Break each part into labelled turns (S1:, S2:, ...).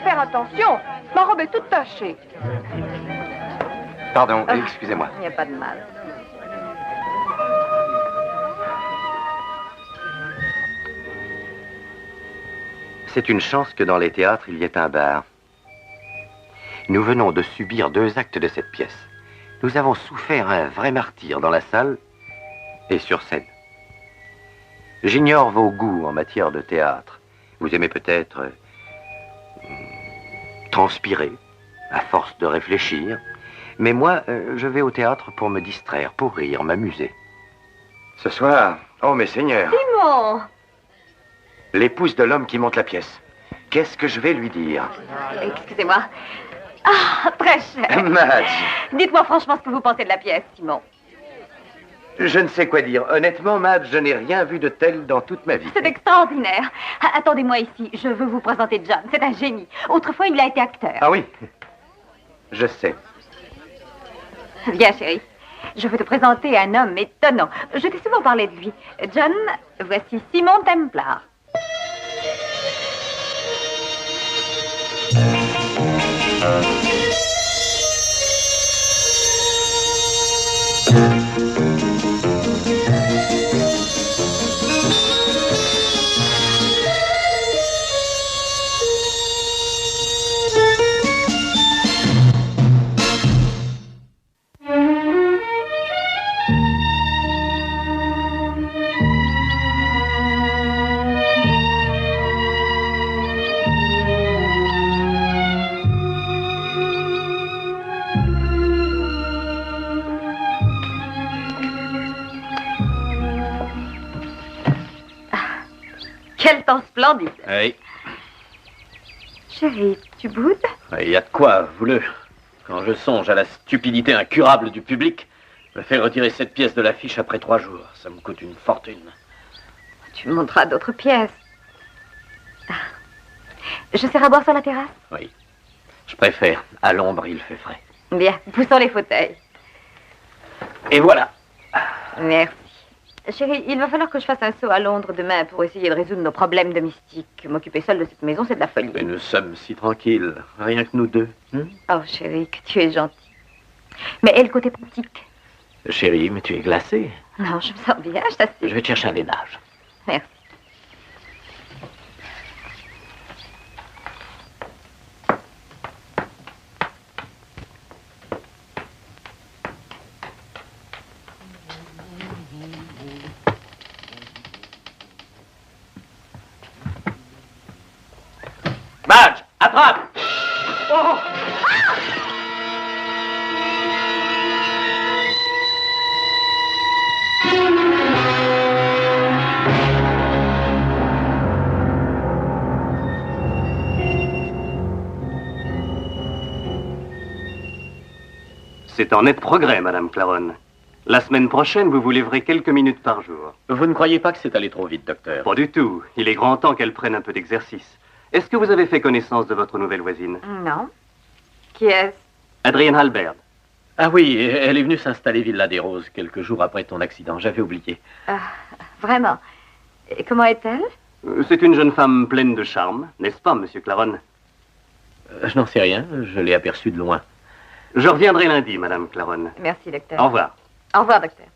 S1: faire attention. Ma robe est toute tachée.
S2: Pardon, excusez-moi.
S1: Il n'y a pas de mal.
S2: C'est une chance que dans les théâtres, il y ait un bar. Nous venons de subir 2 actes de cette pièce. Nous avons souffert un vrai martyre dans la salle et sur scène. J'ignore vos goûts en matière de théâtre. Vous aimez peut-être transpirer, à force de réfléchir. Mais moi, je vais au théâtre pour me distraire, pour rire, m'amuser. Ce soir, oh mes seigneurs,
S1: Simon!
S2: l'épouse de l'homme qui monte la pièce. Qu'est-ce que je vais lui dire?
S1: Excusez-moi. Ah, très cher.
S2: Madge,
S1: Dites-moi franchement ce que vous pensez de la pièce, Simon.
S2: je ne sais quoi dire. Honnêtement, Madge, je n'ai rien vu de tel dans toute ma vie.
S1: C'est extraordinaire. Ah, attendez-moi ici. Je veux vous présenter John. C'est un génie. Autrefois, il a été acteur.
S2: Ah oui, je sais.
S1: Viens, chérie. Je veux te présenter un homme étonnant. Je t'ai souvent parlé de lui. John, voici Simon Templar. Quel temps splendide.
S3: Oui,
S1: Chérie, tu boudes?
S3: il y a de quoi, voulez. Quand je songe à la stupidité incurable du public, je me fais retirer cette pièce de l'affiche après 3 jours. Ça me coûte une fortune.
S1: Tu me montreras d'autres pièces. Je serai à boire sur la terrasse?
S3: Oui, je préfère. À l'ombre, il fait frais.
S1: Bien, poussons les fauteuils.
S3: Et voilà.
S1: Merci. Chérie, il va falloir que je fasse un saut à Londres demain pour essayer de résoudre nos problèmes domestiques. M'occuper seule de cette maison, c'est de la folie.
S3: Mais nous sommes si tranquilles, rien que nous deux.
S1: Oh, chérie, que tu es gentille. Mais et le côté pratique?
S3: Chérie, mais tu es glacée.
S1: Non, je me sens bien, je t'assure.
S3: Je vais te chercher un lainage.
S1: Merci.
S3: Madge, attrape! Oh!
S4: C'est en net progrès, Madame Claron. La semaine prochaine, vous vous lèverez quelques minutes par jour.
S3: Vous ne croyez pas que c'est allé trop vite, docteur?
S4: Pas du tout. Il est grand temps qu'elle prenne un peu d'exercice. Est-ce que vous avez fait connaissance de votre nouvelle voisine?
S1: Non. Qui est-ce?
S4: Adrienne Halbert.
S3: Ah oui, elle est venue s'installer Villa des Roses quelques jours après ton accident. J'avais oublié.
S1: Vraiment. Et comment est-elle?
S4: C'est une jeune femme pleine de charme, n'est-ce pas, Monsieur Claron?
S3: Je n'en sais rien. Je l'ai aperçue de loin.
S4: Je reviendrai lundi, Madame Claron.
S1: Merci, docteur.
S4: Au revoir.
S1: Au revoir, docteur.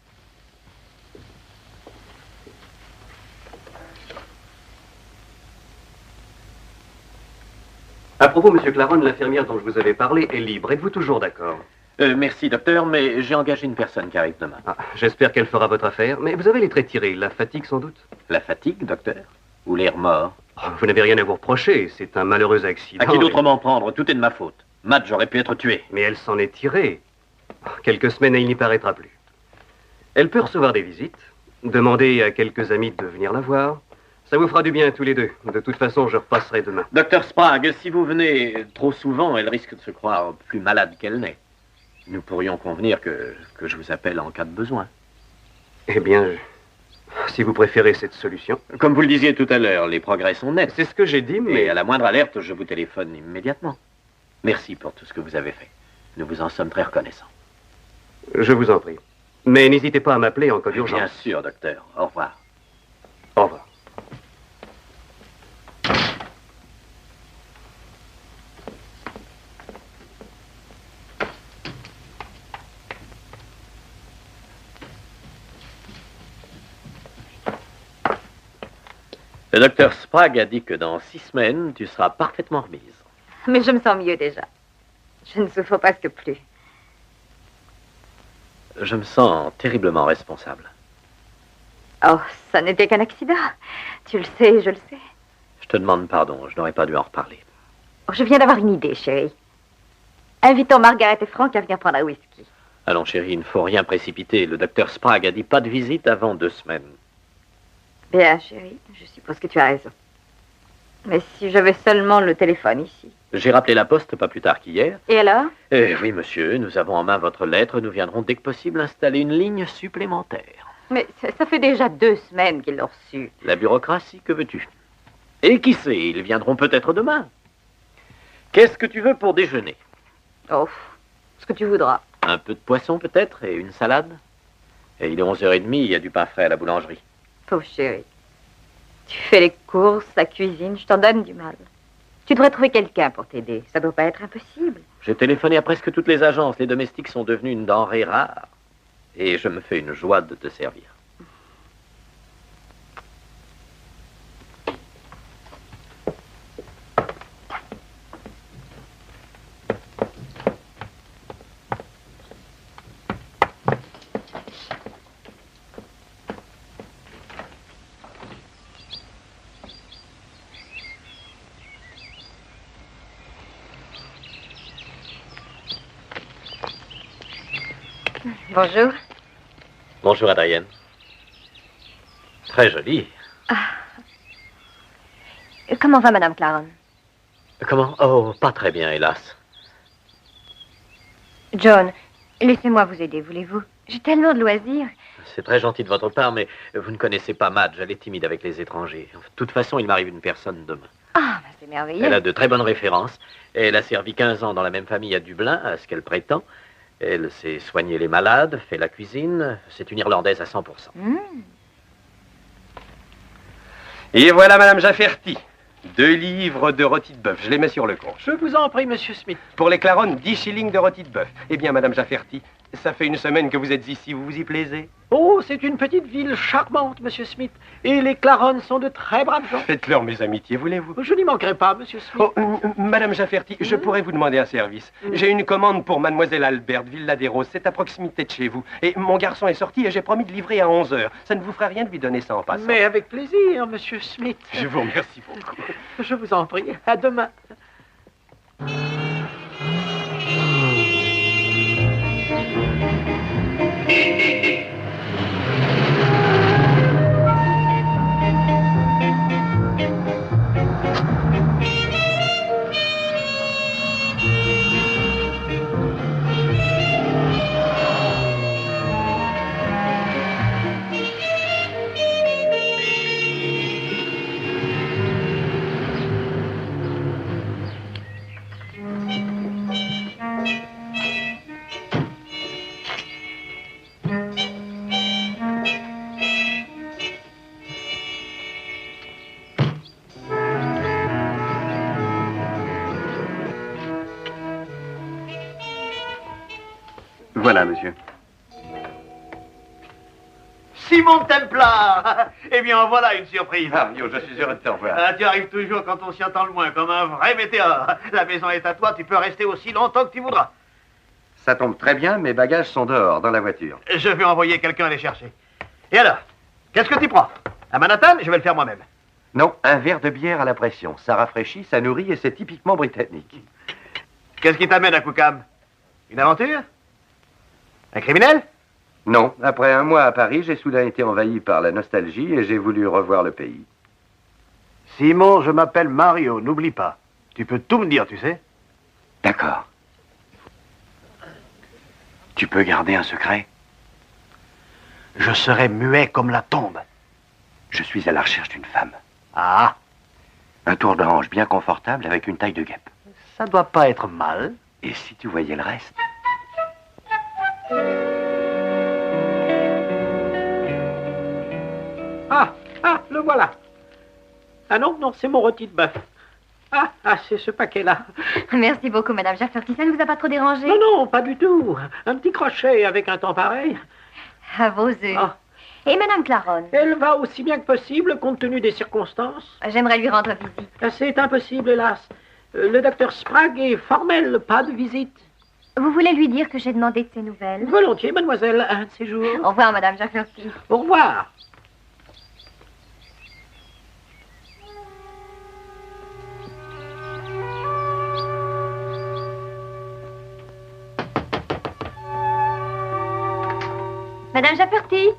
S4: À propos, Monsieur Claron, l'infirmière dont je vous avais parlé est libre. Êtes-vous toujours d'accord?
S3: Merci, docteur, mais j'ai engagé une personne qui arrive demain.
S4: Ah, j'espère qu'elle fera votre affaire. Mais vous avez les traits tirés. La fatigue, sans doute?
S3: La fatigue, docteur? Ou l'air mort?
S4: Oh, vous n'avez rien à vous reprocher. C'est un malheureux accident.
S3: À qui d'autre m'en prendre? Tout est de ma faute. Matt, j'aurais pu être tué.
S4: Mais elle s'en est tirée. Quelques semaines et il n'y paraîtra plus. Elle peut recevoir des visites. Demander à quelques amis de venir la voir. Ça vous fera du bien tous les deux. De toute façon, je repasserai demain.
S3: Docteur Sprague, si vous venez trop souvent, elle risque de se croire plus malade qu'elle n'est. Nous pourrions convenir que je vous appelle en cas de besoin.
S4: Eh bien, si vous préférez cette solution.
S3: Comme vous le disiez tout à l'heure, les progrès sont nets.
S4: C'est ce que j'ai dit, mais...
S3: Et à la moindre alerte, je vous téléphone immédiatement. Merci pour tout ce que vous avez fait. Nous vous en sommes très reconnaissants.
S4: Je vous en prie. Mais n'hésitez pas à m'appeler en cas d'urgence.
S3: Bien sûr, docteur. Au revoir.
S4: Au revoir.
S3: Le docteur Sprague a dit que dans 6 semaines, tu seras parfaitement remise.
S1: Mais je me sens mieux déjà. Je ne souffre presque plus.
S3: Je me sens terriblement responsable.
S1: Oh, ça n'était qu'un accident. Tu le sais, je le sais.
S3: Je te demande pardon, je n'aurais pas dû en reparler.
S1: Oh, je viens d'avoir une idée, chérie. Invitons Margaret et Frank à venir prendre un whisky.
S3: Allons, chérie, il ne faut rien précipiter. Le docteur Sprague a dit pas de visite avant 2 semaines.
S1: Bien, chérie, je suppose que tu as raison. Mais si j'avais seulement le téléphone ici.
S3: J'ai rappelé la poste pas plus tard qu'hier.
S1: Et alors?
S3: Eh oui, monsieur, nous avons en main votre lettre. Nous viendrons dès que possible installer une ligne supplémentaire.
S1: Mais ça fait déjà 2 semaines qu'ils l'ont reçu.
S3: La bureaucratie, que veux-tu? Et qui sait, ils viendront peut-être demain. Qu'est-ce que tu veux pour déjeuner?
S1: Oh, ce que tu voudras.
S3: Un peu de poisson peut-être et une salade? Et il est 11h30, il y a du pain frais à la boulangerie.
S1: Pauvre chérie. Tu fais les courses, la cuisine, je t'en donne du mal. Tu devrais trouver quelqu'un pour t'aider. Ça doit pas être impossible.
S3: J'ai téléphoné à presque toutes les agences. Les domestiques sont devenus une denrée rare. Et je me fais une joie de te servir.
S1: Bonjour.
S3: Bonjour, Adrienne. Très jolie.
S1: Comment va Madame Claron?
S3: Comment? Oh, pas très bien, hélas.
S1: John, laissez-moi vous aider, voulez-vous? J'ai tellement de loisirs.
S3: C'est très gentil de votre part, mais vous ne connaissez pas Madge. Elle est timide avec les étrangers. De toute façon, il m'arrive une personne demain.
S1: Ah, ben c'est merveilleux.
S3: Elle a de très bonnes références. Elle a servi 15 ans dans la même famille à Dublin, à ce qu'elle prétend. Elle sait soigner les malades, fait la cuisine. C'est une Irlandaise à 100%.
S5: Et voilà Madame Jafferty. 2 livres de rôti de bœuf. Je les mets sur le compte.
S3: Je vous en prie, Monsieur Smith.
S5: Pour les Claronnes, 10 shillings de rôti de bœuf. Eh bien, Madame Jafferty, ça fait 1 semaine que vous êtes ici. Vous vous y plaisez?
S3: Oh, c'est une petite ville charmante, Monsieur Smith. Et les Claronnes sont de très braves gens.
S5: Faites-leur mes amitiés, voulez-vous?
S3: Je n'y manquerai pas, Monsieur Smith.
S5: Oh, Madame Jafferty, je pourrais vous demander un service. J'ai une commande pour Mademoiselle Albert, Villa des Roses. C'est à proximité de chez vous. Et mon garçon est sorti et j'ai promis de livrer à 11h. Ça ne vous ferait rien de lui donner ça en passant?
S3: Mais avec plaisir, Monsieur Smith.
S5: Je vous remercie beaucoup.
S3: Je vous en prie. À demain.
S2: Voilà, monsieur.
S6: Simon Templar! Eh bien, voilà une surprise.
S2: Ah, yo, je suis heureux de te revoir.
S6: Ah, tu arrives toujours quand on s'y attend le moins, comme un vrai météore. La maison est à toi, tu peux rester aussi longtemps que tu voudras.
S2: Ça tombe très bien, mes bagages sont dehors, dans la voiture.
S6: Je vais envoyer quelqu'un les chercher. Et alors, qu'est-ce que tu prends? À Manhattan, je vais le faire moi-même.
S2: Non, un verre de bière à la pression. Ça rafraîchit, ça nourrit et c'est typiquement britannique.
S6: Qu'est-ce qui t'amène à Cookham? Une aventure? Un criminel?
S2: Non, après 1 mois à Paris, j'ai soudain été envahi par la nostalgie et j'ai voulu revoir le pays.
S6: Simon, je m'appelle Mario, n'oublie pas. Tu peux tout me dire, tu sais.
S2: D'accord. Tu peux garder un secret?
S6: Je serai muet comme la tombe.
S2: Je suis à la recherche d'une femme.
S6: Ah,
S2: Un tour de hanche bien confortable avec une taille de guêpe.
S6: ça doit pas être mal.
S2: Et si tu voyais le reste?
S3: Ah, le voilà. Ah non, c'est mon rôti de bœuf. Ah, c'est ce paquet-là.
S1: Merci beaucoup, Madame Jafferty. Ça ne vous a pas trop dérangé?
S3: Non, pas du tout. Un petit crochet avec un temps pareil.
S1: À vos œufs.
S3: Ah.
S1: Et Madame Claron?
S7: Elle va aussi bien que possible, compte tenu des circonstances.
S1: J'aimerais lui rendre visite.
S7: C'est impossible, hélas. Le docteur Sprague est formel, pas de visite.
S1: Vous voulez lui dire que j'ai demandé de ses nouvelles?
S7: Volontiers, mademoiselle, un de ces jours.
S1: Au revoir, Madame Jafferty.
S7: Au revoir.
S1: Madame Jafferty?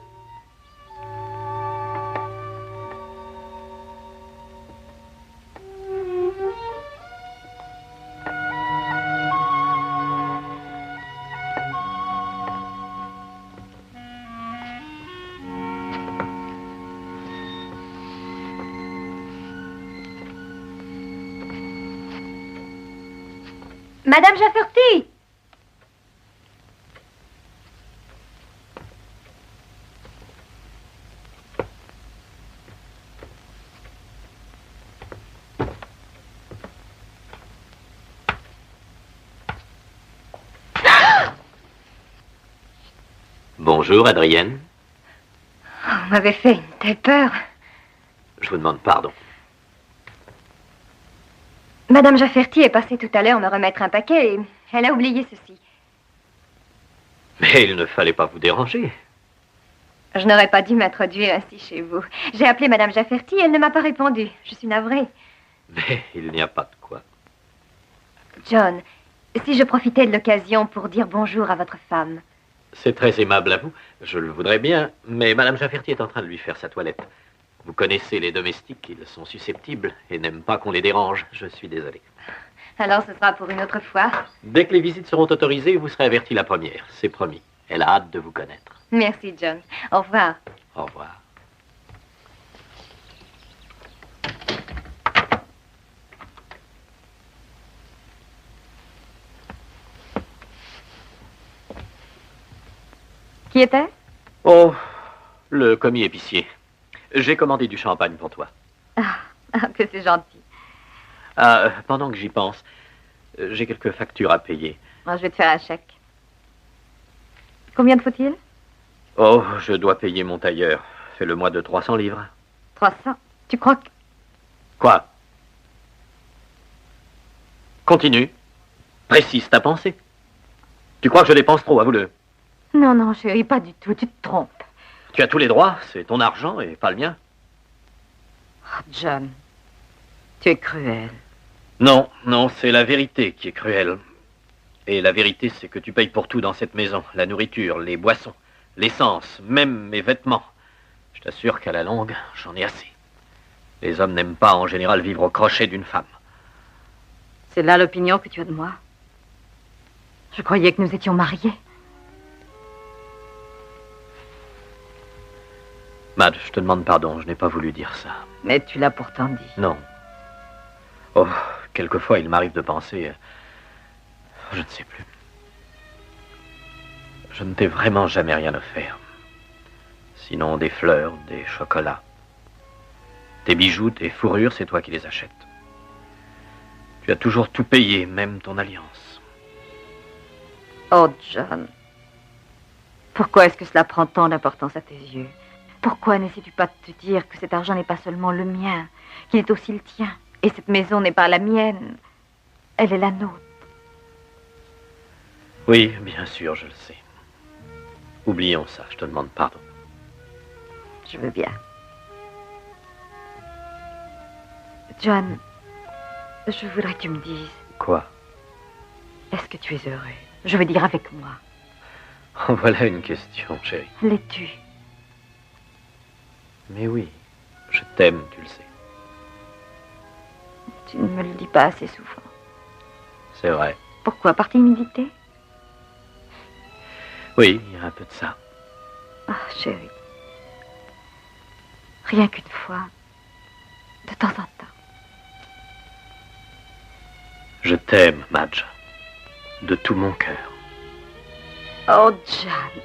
S1: Madame Jafferty!
S3: Bonjour, Adrienne.
S1: Vous m'avez fait une telle peur.
S3: Je vous demande pardon.
S1: Madame Jafferty est passée tout à l'heure me remettre un paquet et elle a oublié ceci.
S3: Mais il ne fallait pas vous déranger.
S1: Je n'aurais pas dû m'introduire ainsi chez vous. J'ai appelé Madame Jafferty et elle ne m'a pas répondu. Je suis navrée.
S3: Mais il n'y a pas de quoi.
S1: John, si je profitais de l'occasion pour dire bonjour à votre femme.
S3: C'est très aimable à vous. Je le voudrais bien, mais Madame Jafferty est en train de lui faire sa toilette. Vous connaissez les domestiques, ils sont susceptibles et n'aiment pas qu'on les dérange. Je suis désolé.
S1: Alors ce sera pour une autre fois.
S3: Dès que les visites seront autorisées, vous serez averti la première. C'est promis. Elle a hâte de vous connaître.
S1: Merci, John. Au revoir.
S3: Au revoir.
S1: Qui était?
S3: Oh, le commis épicier. J'ai commandé du champagne pour toi.
S1: Que c'est gentil.
S3: Pendant que j'y pense, j'ai quelques factures à payer.
S1: Je vais te faire un chèque. Combien te faut-il?
S3: Oh, je dois payer mon tailleur. C'est le mois de 300 livres.
S1: 300. Tu crois que...
S3: Quoi? Continue. Précise ta pensée. Tu crois que je dépense trop, avoue-le?
S1: Non, non, chérie, pas du tout. Tu te trompes.
S3: Tu as tous les droits, c'est ton argent et pas le mien.
S1: Oh, John, tu es cruel.
S3: Non, non, c'est la vérité qui est cruelle. Et la vérité, c'est que tu payes pour tout dans cette maison. La nourriture, les boissons, l'essence, même mes vêtements. Je t'assure qu'à la longue, j'en ai assez. Les hommes n'aiment pas en général vivre au crochet d'une femme.
S1: C'est là l'opinion que tu as de moi? Je croyais que nous étions mariés.
S3: Mad, je te demande pardon, je n'ai pas voulu dire ça.
S1: Mais tu l'as pourtant dit.
S3: Non. Oh, quelquefois il m'arrive de penser... je ne sais plus. Je ne t'ai vraiment jamais rien offert. Sinon des fleurs, des chocolats. Tes bijoux, tes fourrures, c'est toi qui les achètes. Tu as toujours tout payé, même ton alliance.
S1: Oh, John. Pourquoi est-ce que cela prend tant d'importance à tes yeux? Pourquoi n'essaies-tu pas de te dire que cet argent n'est pas seulement le mien, qu'il est aussi le tien? Et cette maison n'est pas la mienne, elle est la nôtre.
S3: Oui, bien sûr, je le sais. Oublions ça, je te demande pardon.
S1: Je veux bien. John, je voudrais que tu me dises...
S3: Quoi?
S1: Est-ce que tu es heureux? Je veux dire avec moi.
S3: Oh, voilà une question, chérie.
S1: L'es-tu?
S3: Mais oui, je t'aime, tu le sais.
S1: Tu ne me le dis pas assez souvent.
S3: C'est vrai.
S1: Pourquoi? Par timidité?
S3: Oui, il y a un peu de ça.
S1: Ah, chérie. Rien qu'une fois. De temps en temps.
S3: Je t'aime, Madge. De tout mon cœur.
S1: Oh, John.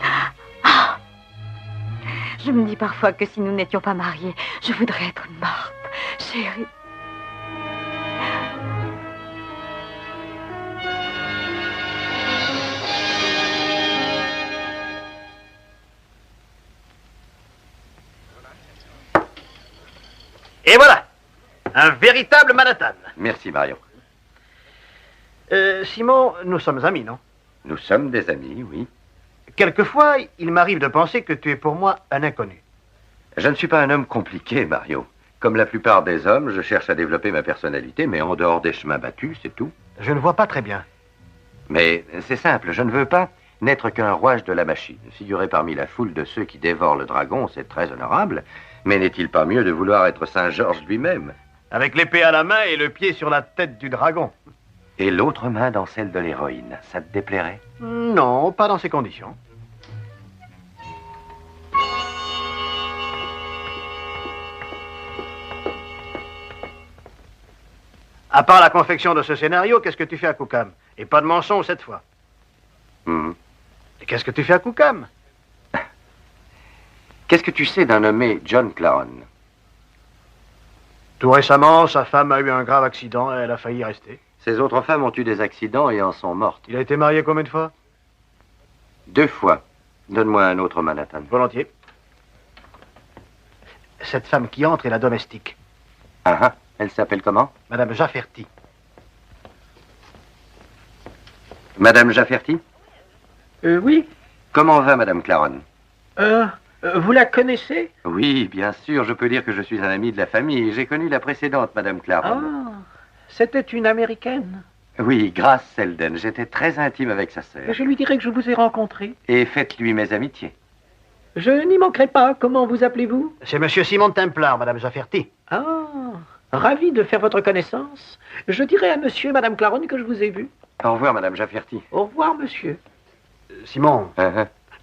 S1: Ah. Je me dis parfois que si nous n'étions pas mariés, je voudrais être morte, chérie.
S6: Un véritable Manhattan.
S2: Merci, Mario.
S6: Simon, nous sommes amis, non?
S2: Nous sommes des amis, oui.
S6: Quelquefois, il m'arrive de penser que tu es pour moi un inconnu.
S2: Je ne suis pas un homme compliqué, Mario. Comme la plupart des hommes, je cherche à développer ma personnalité, mais en dehors des chemins battus, c'est tout.
S6: Je ne vois pas très bien.
S2: Mais c'est simple, je ne veux pas n'être qu'un rouage de la machine. Figurer parmi la foule de ceux qui dévorent le dragon, c'est très honorable, mais n'est-il pas mieux de vouloir être Saint-Georges lui-même?
S6: Avec l'épée à la main et le pied sur la tête du dragon.
S2: Et l'autre main dans celle de l'héroïne, ça te déplairait?
S6: Non, pas dans ces conditions. À part la confection de ce scénario, qu'est-ce que tu fais à Cookham? Et pas de mensonge cette fois. Et qu'est-ce que tu fais à Cookham?
S2: Qu'est-ce que tu sais d'un nommé John Claron?
S6: Tout récemment, sa femme a eu un grave accident et elle a failli y rester.
S2: Ses autres femmes ont eu des accidents et en sont mortes.
S6: Il a été marié combien de fois?
S2: 2 fois. Donne-moi un autre Manhattan.
S6: Volontiers. Cette femme qui entre est la domestique.
S2: Ah ah, elle s'appelle comment?
S6: Madame Jafferty.
S2: Madame Jafferty?
S7: Oui.
S2: Comment va Madame Claron?
S7: Vous la connaissez?
S2: Oui, bien sûr, je peux dire que je suis un ami de la famille. J'ai connu la précédente Madame Claron.
S7: Ah, c'était une Américaine.
S2: Oui, Grace Selden. J'étais très intime avec sa sœur.
S7: Je lui dirai que je vous ai rencontré.
S2: Et faites-lui mes amitiés.
S7: Je n'y manquerai pas. Comment vous appelez-vous?
S6: C'est Monsieur Simon Templar, Madame Jafferty.
S7: Ah, ravi de faire votre connaissance. Je dirai à monsieur et Madame Claron que je vous ai vu.
S2: Au revoir, Madame Jafferty.
S7: Au revoir, monsieur.
S6: Simon,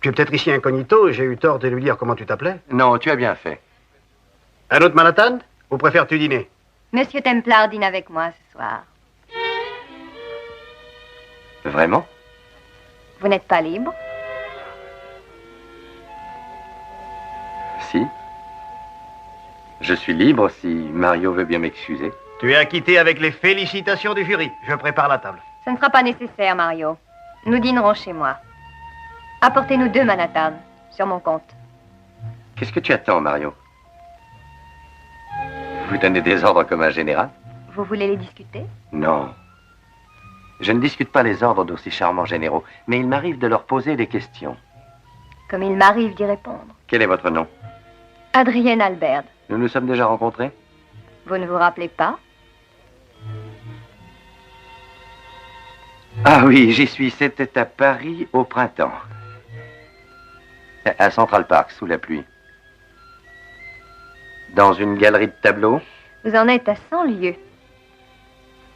S6: tu es peut-être ici incognito et j'ai eu tort de lui dire comment tu t'appelais.
S2: Non, tu as bien fait.
S6: Un autre Manhattan? Ou préfères-tu dîner?
S1: Monsieur Templar dîne avec moi ce soir.
S2: Vraiment?
S1: Vous n'êtes pas libre?
S2: Si. Je suis libre si Mario veut bien m'excuser.
S6: Tu es acquitté avec les félicitations du jury. Je prépare la table.
S1: Ce ne sera pas nécessaire, Mario. Nous dînerons chez moi. Apportez-nous 2 Manhattan, sur mon compte.
S2: Qu'est-ce que tu attends, Mario? Vous donnez des ordres comme un général?
S1: Vous voulez les discuter?
S2: Non. Je ne discute pas les ordres d'aussi charmants généraux, mais il m'arrive de leur poser des questions.
S1: Comme il m'arrive d'y répondre.
S2: Quel est votre nom?
S1: Adrienne Albert.
S2: Nous nous sommes déjà rencontrés?
S1: Vous ne vous rappelez pas?
S2: Ah oui, j'y suis. C'était à Paris au printemps. À Central Park, sous la pluie. Dans une galerie de tableaux?
S1: Vous en êtes à 100 lieues.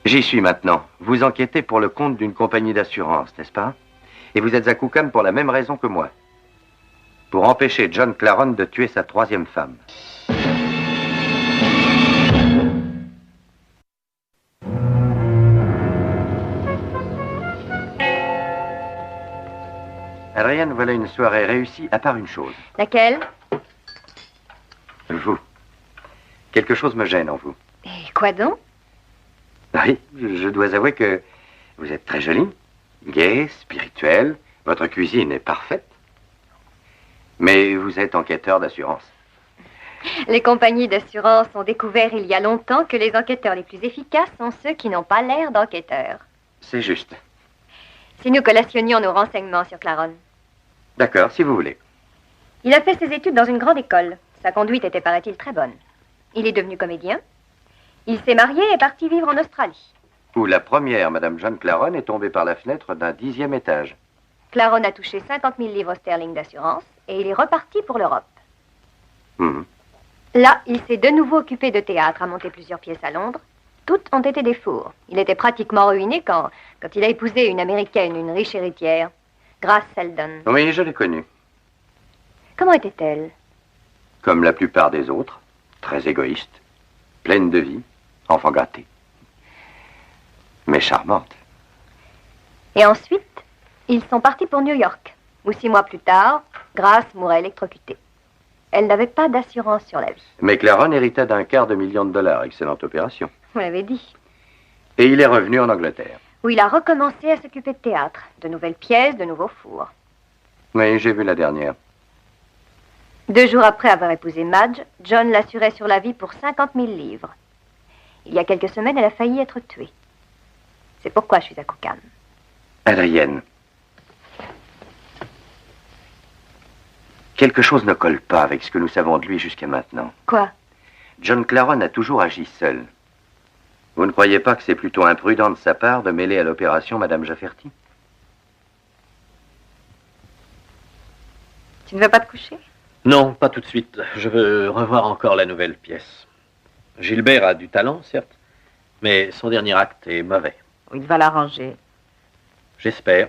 S2: J'y suis maintenant. Vous enquêtez pour le compte d'une compagnie d'assurance, n'est-ce pas? Et vous êtes à Cookham pour la même raison que moi. Pour empêcher John Claron de tuer sa 3e femme. Adrienne, voilà une soirée réussie, à part une chose.
S1: Laquelle?
S2: Vous. Quelque chose me gêne en vous.
S1: Et quoi donc?
S2: Oui, je dois avouer que vous êtes très jolie, gaie, spirituelle, votre cuisine est parfaite. Mais vous êtes enquêteur d'assurance.
S1: Les compagnies d'assurance ont découvert il y a longtemps que les enquêteurs les plus efficaces sont ceux qui n'ont pas l'air d'enquêteurs.
S2: C'est juste.
S1: Si nous collationnions nos renseignements sur Claron.
S2: D'accord, si vous voulez.
S1: Il a fait ses études dans une grande école. Sa conduite était, paraît-il, très bonne. Il est devenu comédien. Il s'est marié et est parti vivre en Australie.
S2: Où la première, Madame John Claron, est tombée par la fenêtre d'un 10e étage.
S1: Claron a touché 50 000 livres sterling d'assurance et il est reparti pour l'Europe. Là, il s'est de nouveau occupé de théâtre, a monté plusieurs pièces à Londres. Toutes ont été des fours. Il était pratiquement ruiné quand il a épousé une Américaine, une riche héritière, Grace Selden.
S2: Oui, je l'ai connue.
S1: Comment était-elle?
S2: Comme la plupart des autres, très égoïste, pleine de vie, enfant gâté. Mais charmante.
S1: Et ensuite, ils sont partis pour New York, où 6 mois plus tard, Grace mourait électrocutée. Elle n'avait pas d'assurance sur la vie.
S2: Mais Claron hérita d'250 000 $. Excellente opération.
S1: Vous l'avez dit.
S2: Et il est revenu en Angleterre.
S1: Où il a recommencé à s'occuper de théâtre. De nouvelles pièces, de nouveaux fours.
S2: Oui, j'ai vu la dernière.
S1: 2 jours après avoir épousé Madge, John l'assurait sur la vie pour 50 000 livres.
S8: Il y a quelques semaines, elle a failli être tuée. C'est pourquoi je suis à Cookham.
S2: Adrienne. Quelque chose ne colle pas avec ce que nous savons de lui jusqu'à maintenant.
S8: Quoi?
S2: John Claron a toujours agi seul. Vous ne croyez pas que c'est plutôt imprudent de sa part de mêler à l'opération Madame Jafferty?
S1: Tu ne vas pas te coucher?
S3: Non, pas tout de suite. Je veux revoir encore la nouvelle pièce. Gilbert a du talent, certes, mais son dernier acte est mauvais.
S1: Il va l'arranger.
S3: J'espère.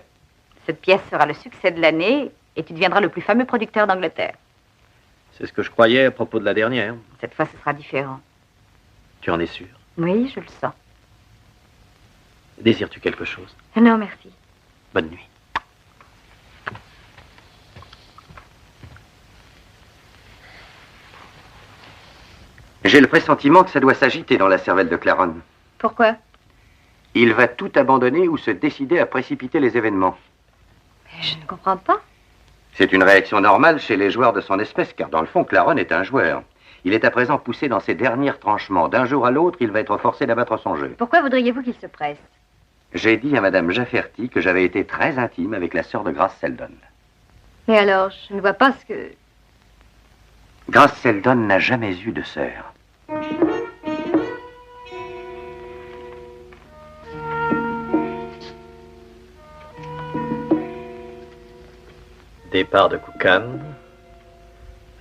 S1: Cette pièce sera le succès de l'année et tu deviendras le plus fameux producteur d'Angleterre.
S3: C'est ce que je croyais à propos de la dernière.
S1: Cette fois, ce sera différent.
S3: Tu en es sûr?
S1: Oui, je le sens.
S3: Désires-tu quelque chose?
S1: Non, merci.
S3: Bonne nuit.
S2: J'ai le pressentiment que ça doit s'agiter dans la cervelle de Claron.
S1: Pourquoi?
S2: Il va tout abandonner ou se décider à précipiter les événements.
S1: Mais je ne comprends pas.
S2: C'est une réaction normale chez les joueurs de son espèce, car dans le fond, Claron est un joueur. Il est à présent poussé dans ses derniers tranchements. D'un jour à l'autre, il va être forcé d'abattre son jeu.
S1: Pourquoi voudriez-vous qu'il se presse?
S2: J'ai dit à Madame Jafferty que j'avais été très intime avec la sœur de Grace Seldon.
S1: Et alors, je ne vois pas ce que...
S2: Grace Seldon n'a jamais eu de sœur.
S3: Départ de Cookham,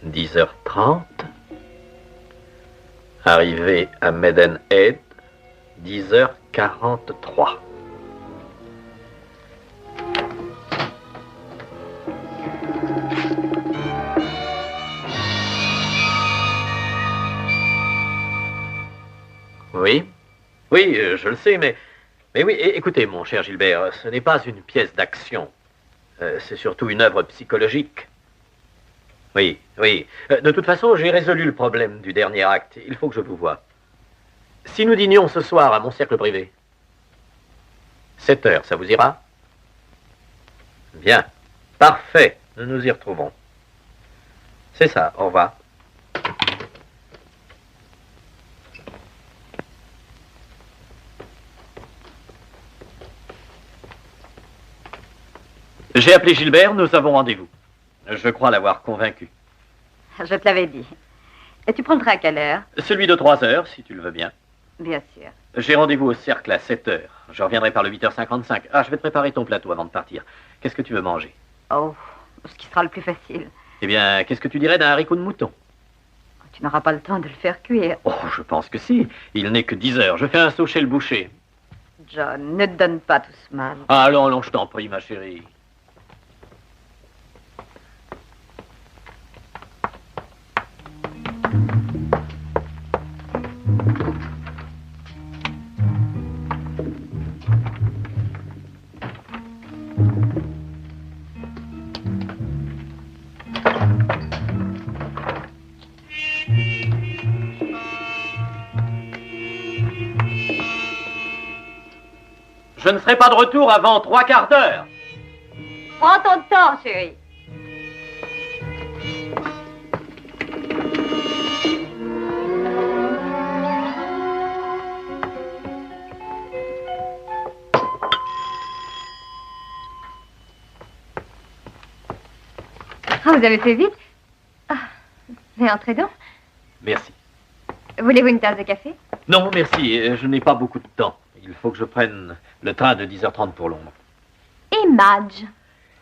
S3: 10h30. Arrivée à Maidenhead, 10h43. Oui, oui, je le sais, mais oui, écoutez, mon cher Gilbert, ce n'est pas une pièce d'action. C'est surtout une œuvre psychologique. Oui, oui. De toute façon, j'ai résolu le problème du dernier acte. Il faut que je vous voie. Si nous dînions ce soir à mon cercle privé, 7 heures, ça vous ira? Bien. Parfait. Nous nous y retrouvons. C'est ça. Au revoir. J'ai appelé Gilbert, nous avons rendez-vous. Je crois l'avoir convaincu.
S1: Je te l'avais dit. Et tu prends le train à quelle heure?
S3: Celui de 3 heures, si tu le veux bien.
S1: Bien sûr.
S3: J'ai rendez-vous au cercle à 7 heures. Je reviendrai par le 8h55. Ah, je vais te préparer ton plateau avant de partir. Qu'est-ce que tu veux manger?
S1: Oh, ce qui sera le plus facile.
S3: Eh bien, qu'est-ce que tu dirais d'un haricot de mouton?
S1: Tu n'auras pas le temps de le faire cuire.
S3: Oh, je pense que si. Il n'est que 10 heures. Je fais un saut chez le boucher.
S1: John, ne te donne pas tout ce mal.
S3: Ah, allons, je t'en prie, ma chérie. Je ne serai pas de retour avant 3 quarts d'heure.
S1: Prends ton temps, chérie. Ah, vous avez fait vite. Ah, mais entrez donc.
S3: Merci.
S1: Voulez-vous une tasse de café?
S3: Non, merci. Je n'ai pas beaucoup de temps. Il faut que je prenne le train de 10h30 pour Londres.
S8: Et Madge?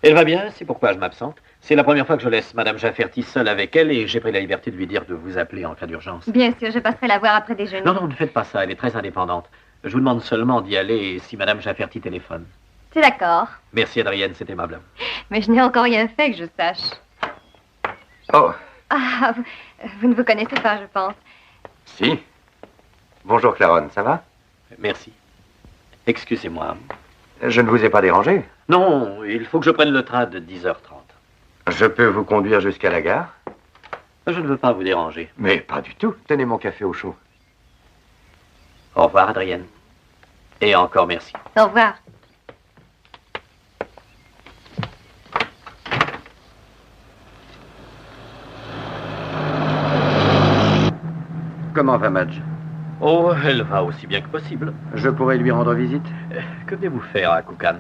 S3: Elle va bien, c'est pourquoi je m'absente. C'est la première fois que je laisse Madame Jafferty seule avec elle et j'ai pris la liberté de lui dire de vous appeler en cas d'urgence.
S8: Bien sûr, je passerai la voir après déjeuner.
S3: Non, ne faites pas ça, elle est très indépendante. Je vous demande seulement d'y aller si Madame Jafferty téléphone.
S8: C'est d'accord.
S3: Merci Adrienne, c'est aimable.
S8: Mais je n'ai encore rien fait que je sache.
S2: Oh,
S8: Ah, vous ne vous connaissez pas, je pense.
S2: si. Bonjour Claron, ça va?
S3: Merci. Excusez-moi.
S2: Je ne vous ai pas dérangé.
S3: Non, il faut que je prenne le train de 10h30.
S2: Je peux vous conduire jusqu'à la gare?
S3: Je ne veux pas vous déranger.
S2: Mais pas du tout. Tenez mon café au chaud.
S3: Au revoir Adrienne. Et encore merci.
S8: Au revoir.
S2: Comment va Madge?
S3: Oh, elle va aussi bien que possible.
S2: Je pourrais lui rendre visite?
S3: Que venez-vous faire à Koukan?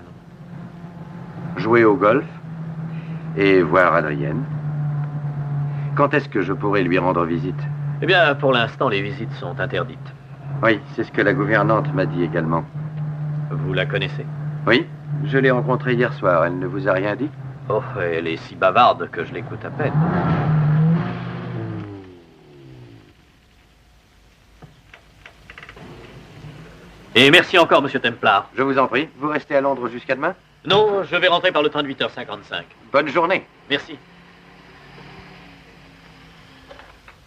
S2: Jouer au golf et voir Adrienne. Quand est-ce que je pourrais lui rendre visite?
S3: Eh bien, pour l'instant, les visites sont interdites.
S2: Oui, c'est ce que la gouvernante m'a dit également.
S3: Vous la connaissez?
S2: Oui, je l'ai rencontrée hier soir. Elle ne vous a rien dit?
S3: Oh, elle est si bavarde que je l'écoute à peine. Et merci encore, monsieur Templar.
S2: Je vous en prie. Vous restez à Londres jusqu'à demain?
S3: Non, je vais rentrer par le train de 8h55.
S2: Bonne journée.
S3: Merci.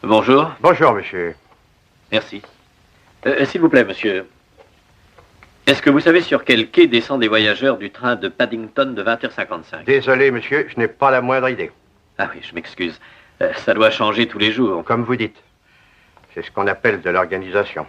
S3: Bonjour.
S6: Bonjour, monsieur.
S3: Merci. S'il vous plaît, monsieur. Est-ce que vous savez sur quel quai descendent les voyageurs du train de Paddington de 20h55?
S6: Désolé, monsieur, je n'ai pas la moindre idée.
S3: Ah oui, je m'excuse. Ça doit changer tous les jours.
S6: Comme vous dites. C'est ce qu'on appelle de l'organisation.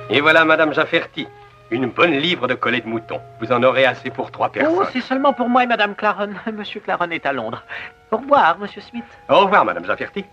S5: Et voilà, Madame Jafferty, une bonne livre de collet de mouton. Vous en aurez assez pour 3 personnes.
S7: Oh, c'est seulement pour moi et Madame Claron. Monsieur Claron est à Londres. Au revoir, Monsieur Smith.
S5: Au revoir, Madame Jafferty.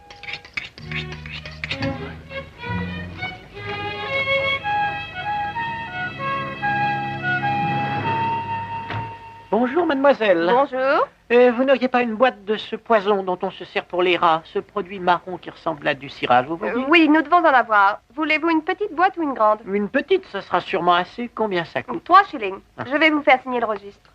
S7: Bonjour, mademoiselle.
S8: Bonjour.
S7: Vous n'auriez pas une boîte de ce poison dont on se sert pour les rats, ce produit marron qui ressemble à du cirage, vous voyez?
S8: Oui, nous devons en avoir. Voulez-vous une petite boîte ou une grande?
S7: Une petite, ce sera sûrement assez. Combien ça coûte?
S8: 3 shillings. Je vais vous faire signer le registre.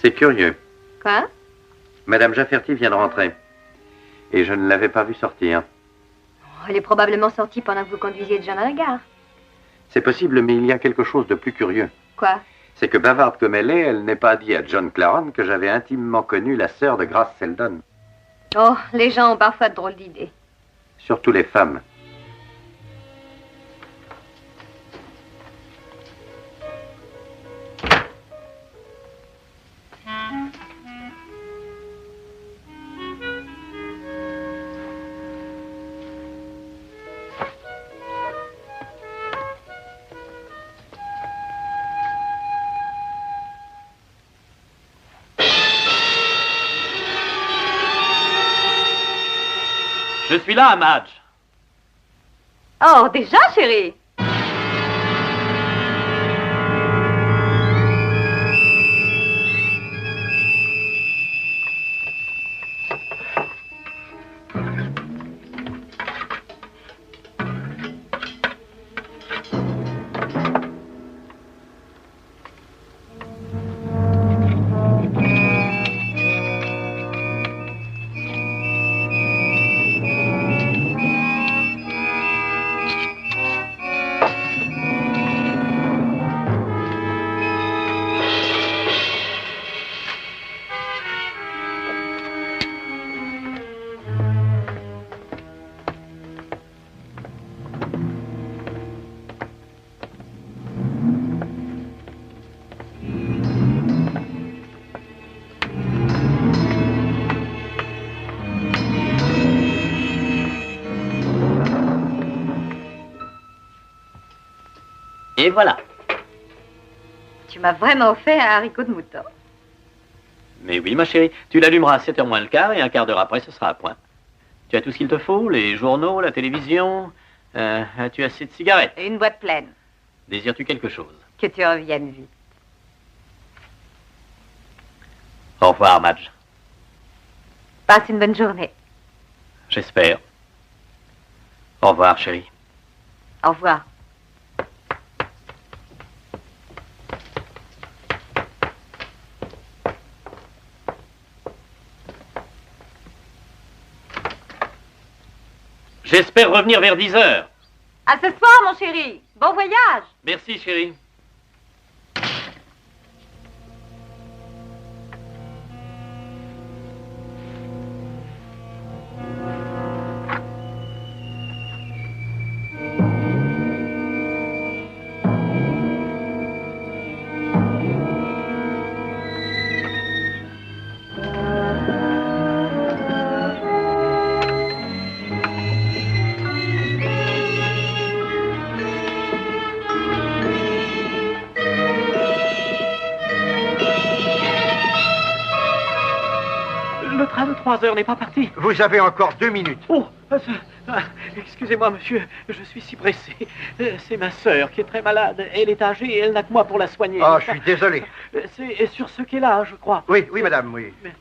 S2: C'est curieux.
S8: Quoi?
S2: Madame Jafferty vient de rentrer. Et je ne l'avais pas vue sortir.
S8: Elle est probablement sortie pendant que vous conduisiez John à la gare.
S2: C'est possible, mais il y a quelque chose de plus curieux.
S8: Quoi?
S2: C'est que bavarde comme elle est, elle n'est pas dit à John Claron que j'avais intimement connu la sœur de Grace Seldon.
S8: Oh, les gens ont parfois de drôles d'idées.
S2: Surtout les femmes.
S3: Je suis là, Madge.
S8: Oh, déjà, chérie?
S3: Et voilà.
S1: Tu m'as vraiment fait un haricot de mouton.
S3: Mais oui, ma chérie, tu l'allumeras à 7h moins le quart et un quart d'heure après, ce sera à point. Tu as tout ce qu'il te faut, les journaux, la télévision. As-tu assez de cigarettes?
S1: Et une boîte pleine.
S3: Désires-tu quelque chose?
S1: Que tu reviennes vite.
S3: Au revoir, Madge.
S1: Passe une bonne journée.
S3: J'espère. Au revoir, chérie.
S1: Au revoir.
S3: J'espère revenir vers 10h.
S1: À ce soir, mon chéri. Bon voyage.
S3: Merci, chérie.
S7: Le train de 3 heures n'est pas parti.
S6: Vous avez encore 2 minutes.
S7: Oh, excusez-moi, monsieur, je suis si pressé. C'est ma sœur qui est très malade. Elle est âgée et elle n'a que moi pour la soigner.
S6: Ah, je suis désolé.
S7: C'est sur ce qu'elle a, je crois.
S6: Oui, oui, madame, oui.
S7: Mais-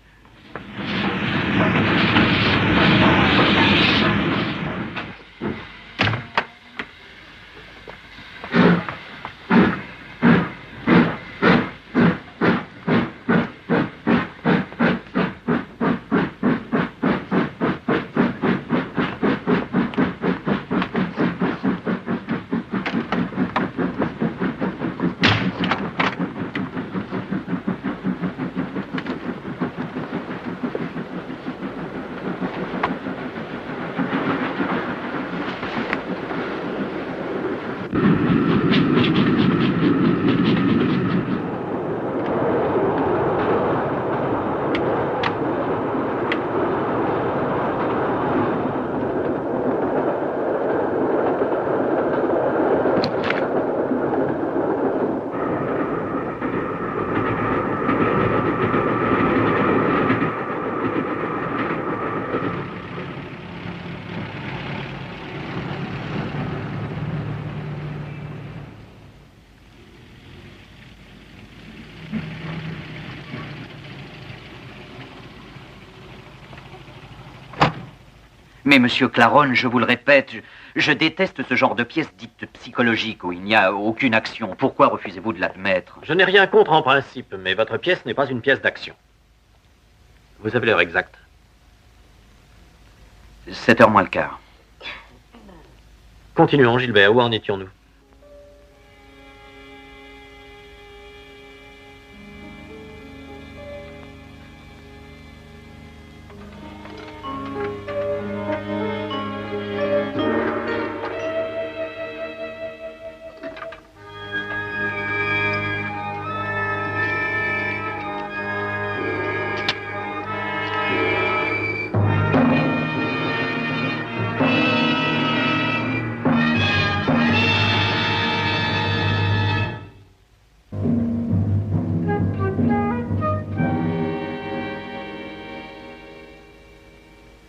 S9: Mais, monsieur Claron, je vous le répète, je déteste ce genre de pièces dites psychologiques où il n'y a aucune action. Pourquoi refusez-vous de l'admettre?
S3: Je n'ai rien contre en principe, mais votre pièce n'est pas une pièce d'action. Vous avez l'heure exacte?
S9: 7h moins le quart.
S3: Continuons, Gilbert. Où en étions-nous?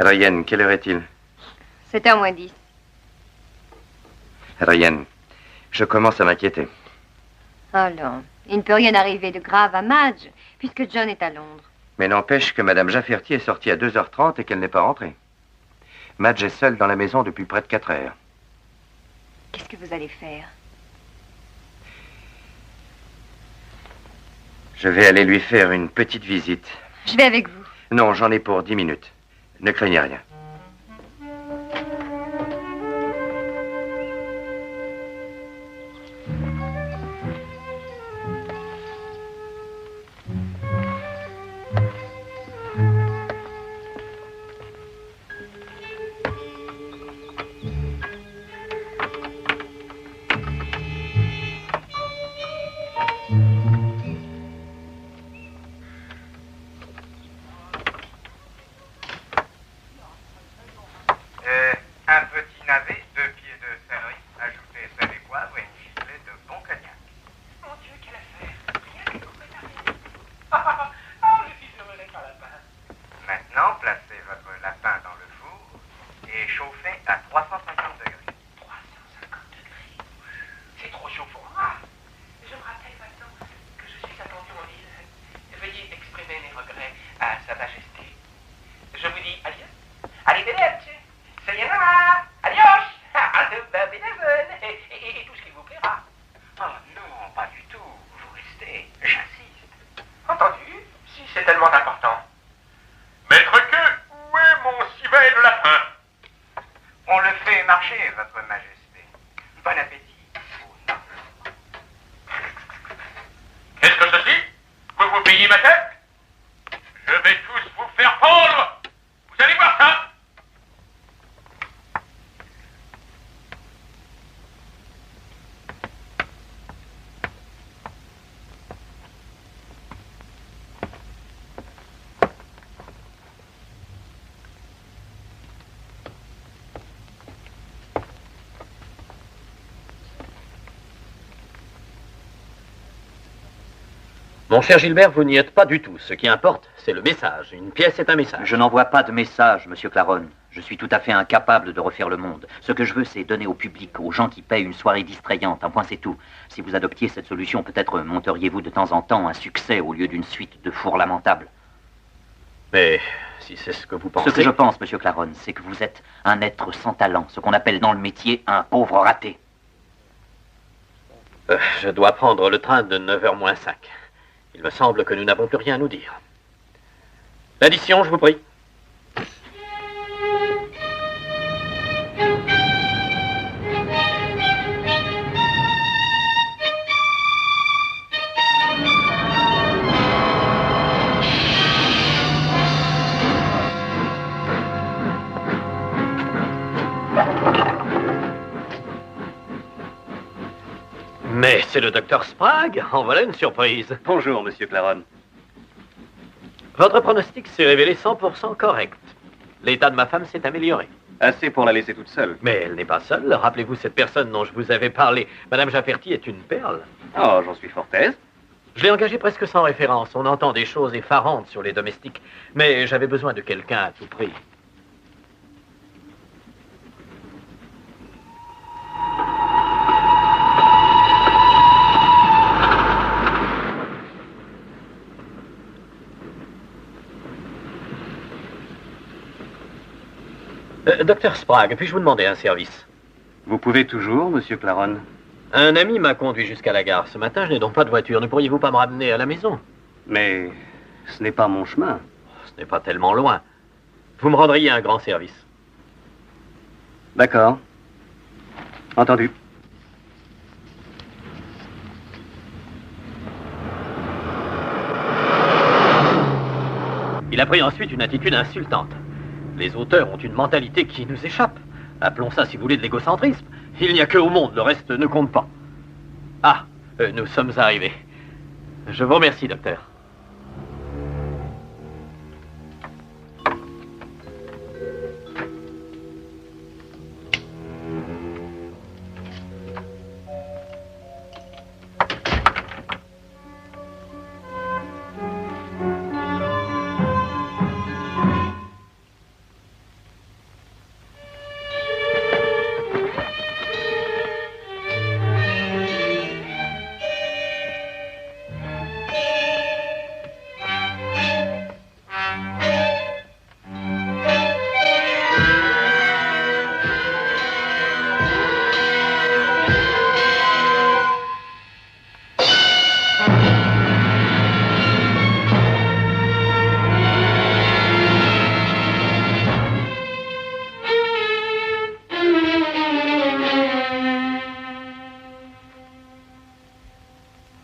S2: Ryan, quelle heure est-il?
S8: 7h moins 10.
S2: Ryan, je commence à m'inquiéter.
S8: Oh non, il ne peut rien arriver de grave à Madge, puisque John est à Londres.
S2: Mais n'empêche que Madame Jafferty est sortie à 2h30 et qu'elle n'est pas rentrée. Madge est seule dans la maison depuis près de 4 heures.
S8: Qu'est-ce que vous allez faire?
S2: Je vais aller lui faire une petite visite.
S8: Je vais avec vous.
S2: Non, j'en ai pour 10 minutes. Ne craignez rien.
S10: mâcher, Votre Majesté. Bon appétit.
S11: Qu'est-ce que ceci? Vous vous payez ma tête? Je vais tous vous faire pendre. Vous allez voir ça.
S3: Mon cher Gilbert, vous n'y êtes pas du tout. Ce qui importe, c'est le message. Une pièce est un message.
S9: Je n'envoie pas de message, monsieur Claron. Je suis tout à fait incapable de refaire le monde. Ce que je veux, c'est donner au public, aux gens qui payent une soirée distrayante. Un point, c'est tout. Si vous adoptiez cette solution, peut-être monteriez-vous de temps en temps un succès au lieu d'une suite de fours lamentables.
S3: Mais si c'est ce que vous pensez...
S9: Ce que je pense, monsieur Claron, c'est que vous êtes un être sans talent, ce qu'on appelle dans le métier un pauvre raté.
S3: Je dois prendre le train de 9h moins 5. Il me semble que nous n'avons plus rien à nous dire. L'addition, je vous prie. Mais c'est le docteur Sprague. En voilà une surprise.
S4: Bonjour, monsieur Claron.
S3: Votre pronostic s'est révélé 100% correct. L'état de ma femme s'est amélioré.
S4: Assez pour la laisser toute seule.
S3: Mais elle n'est pas seule. Rappelez-vous cette personne dont je vous avais parlé. Madame Jafferty est une perle.
S4: Oh, j'en suis fort aise.
S3: Je l'ai engagée presque sans référence. On entend des choses effarantes sur les domestiques. Mais j'avais besoin de quelqu'un à tout prix. Docteur Sprague, puis-je vous demander un service?
S4: Vous pouvez toujours, monsieur Claron.
S3: Un ami m'a conduit jusqu'à la gare. Ce matin, je n'ai donc pas de voiture. Ne pourriez-vous pas me ramener à la maison?
S4: Mais ce n'est pas mon chemin.
S3: Ce n'est pas tellement loin. Vous me rendriez un grand service.
S4: D'accord. Entendu.
S3: Il a pris ensuite une attitude insultante. Les auteurs ont une mentalité qui nous échappe. Appelons ça, si vous voulez, de l'égocentrisme. Il n'y a que au monde, le reste ne compte pas. Ah, nous sommes arrivés. Je vous remercie, docteur.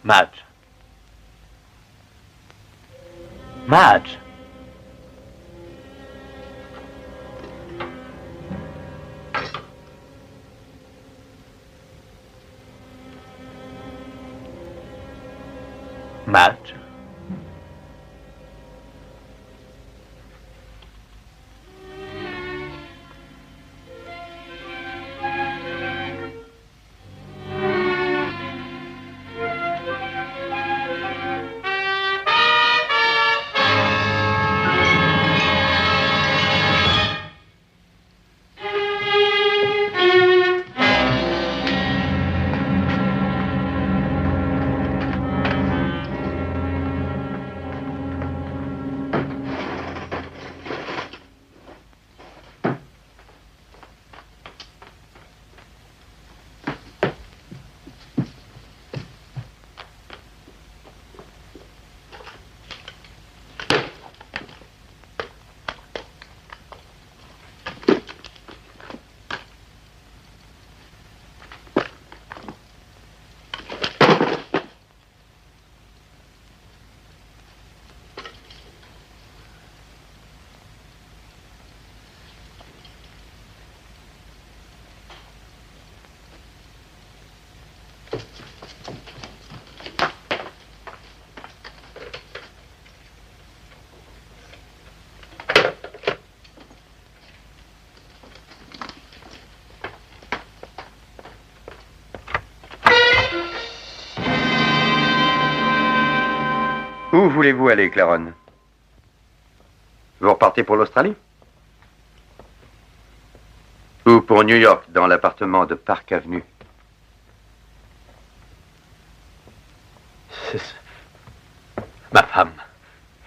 S3: Madge. Madge. Madge.
S2: voulez-vous aller, Claronne? Vous repartez pour l'Australie? Ou pour New York, dans l'appartement de Park Avenue?
S3: Ma femme,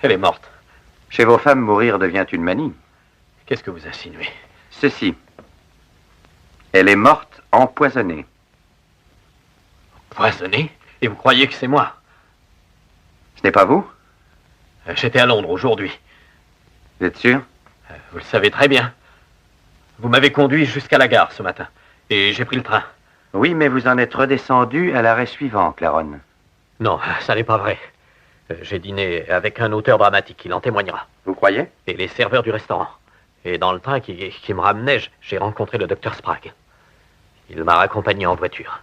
S3: elle est morte.
S2: Chez vos femmes, mourir devient une manie.
S3: Qu'est-ce que vous insinuez?
S2: Ceci. Elle est morte empoisonnée.
S3: Empoisonnée? Et vous croyez que c'est moi?
S2: Ce n'est pas vous?
S3: J'étais à Londres aujourd'hui.
S2: Vous êtes sûr?
S3: Vous le savez très bien. Vous m'avez conduit jusqu'à la gare ce matin. Et j'ai pris le train.
S2: Oui, mais vous en êtes redescendu à l'arrêt suivant, Claronne.
S3: Non, ça n'est pas vrai. J'ai dîné avec un auteur dramatique, il en témoignera.
S2: Vous croyez? Et
S3: les serveurs du restaurant. Et dans le train qui me ramenait, j'ai rencontré le docteur Sprague. Il m'a raccompagné en voiture.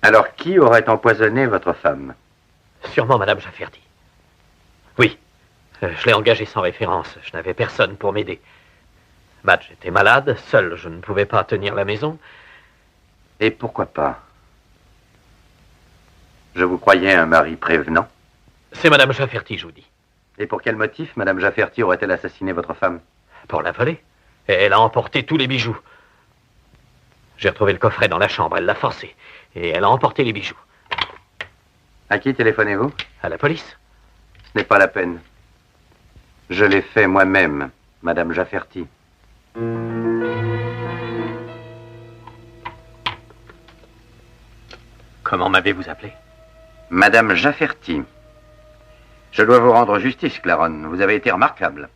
S2: Alors, qui aurait empoisonné votre femme?
S3: Sûrement Madame Jafferty. Oui. Je l'ai engagée sans référence. Je n'avais personne pour m'aider. Madge était malade, seul, je ne pouvais pas tenir la maison.
S2: Et pourquoi pas? Je vous croyais un mari prévenant.
S3: C'est Madame Jafferty, je vous dis.
S2: Et pour quel motif Madame Jafferty aurait-elle assassiné votre femme?
S3: Pour la voler. Et elle a emporté tous les bijoux. J'ai retrouvé le coffret dans la chambre, elle l'a forcé. Et elle a emporté les bijoux.
S2: À qui téléphonez-vous?
S3: À la police.
S2: Ce n'est pas la peine. Je l'ai fait moi-même, Madame Jafferty.
S3: Comment m'avez-vous appelé?
S2: Madame Jafferty. Je dois vous rendre justice, Claronne. Vous avez été remarquable.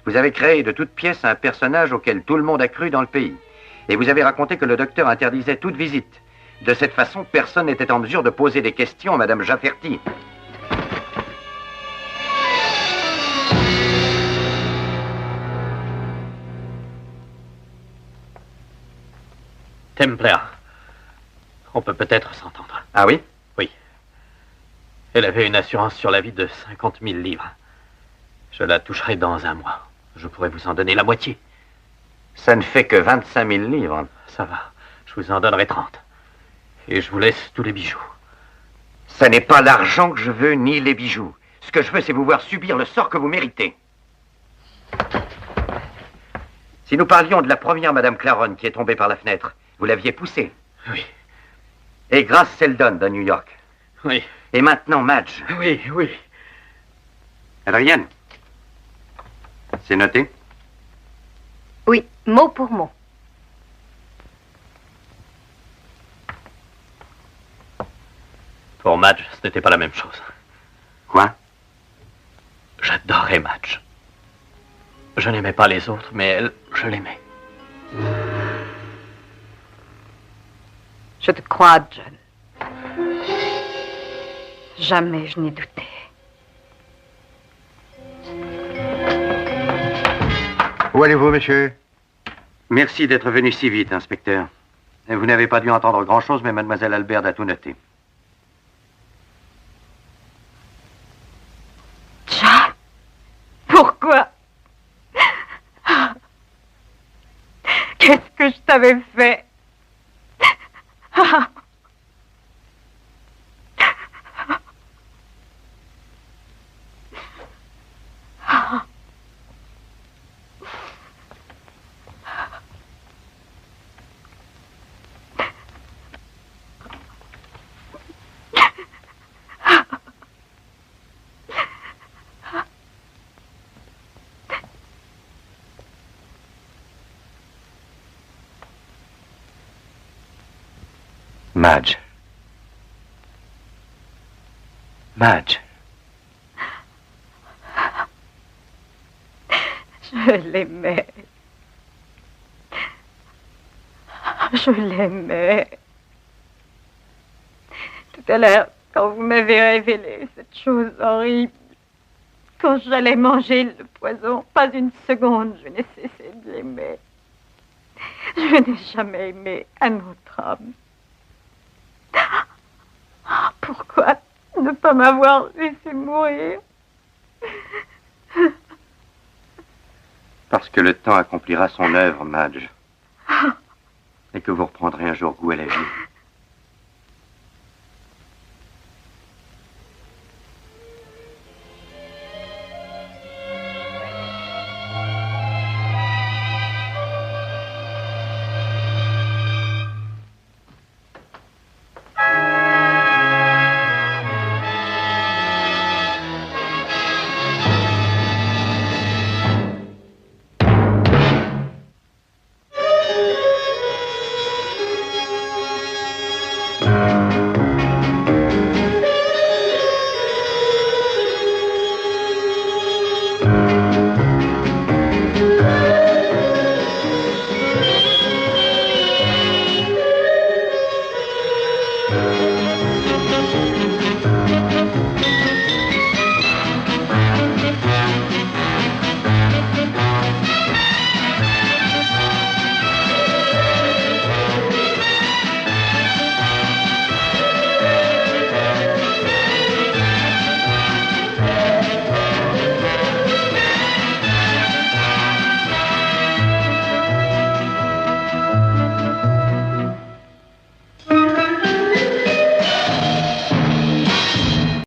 S2: Vous avez créé de toutes pièces un personnage auquel tout le monde a cru dans le pays. Et vous avez raconté que le docteur interdisait toute visite. De cette façon, personne n'était en mesure de poser des questions à Madame Jafferty.
S3: Templar. On peut peut-être s'entendre.
S2: Ah oui?
S3: Oui. Elle avait une assurance sur la vie de 50 000 livres. Je la toucherai dans 1 mois. Je pourrais vous en donner la moitié.
S2: Ça ne fait que 25 000 livres.
S3: Ça va. Je vous en donnerai 30. Et je vous laisse tous les bijoux.
S2: Ça n'est pas l'argent que je veux, ni les bijoux. Ce que je veux, c'est vous voir subir le sort que vous méritez. Si nous parlions de la première Madame Claronne qui est tombée par la fenêtre, vous l'aviez poussée.
S3: Oui.
S2: Et Grace Seldon de New York.
S3: Oui.
S2: Et maintenant Madge.
S3: Oui, oui.
S2: Adrienne. C'est noté?
S8: Oui, mot pour mot.
S3: Pour Madge, ce n'était pas la même chose.
S2: Quoi?
S3: J'adorais Madge. Je n'aimais pas les autres, mais elle, je l'aimais.
S1: Je te crois, John. Jamais je n'ai douté.
S6: Où allez-vous, monsieur?
S2: Merci d'être venu si vite, inspecteur. Vous n'avez pas dû entendre grand-chose, mais mademoiselle Albert a tout noté.
S1: John, pourquoi? Qu'est-ce que je t'avais fait?
S2: Madge. Madge.
S1: Je l'aimais. Je l'aimais. Tout à l'heure, quand vous m'avez révélé cette chose horrible, quand j'allais manger le poison, pas une seconde, je n'ai cessé de l'aimer. Je n'ai jamais aimé un autre homme. Pourquoi ne pas m'avoir laissé mourir?
S2: Parce que le temps accomplira son œuvre, Madge. Et que vous reprendrez un jour goût à la vie.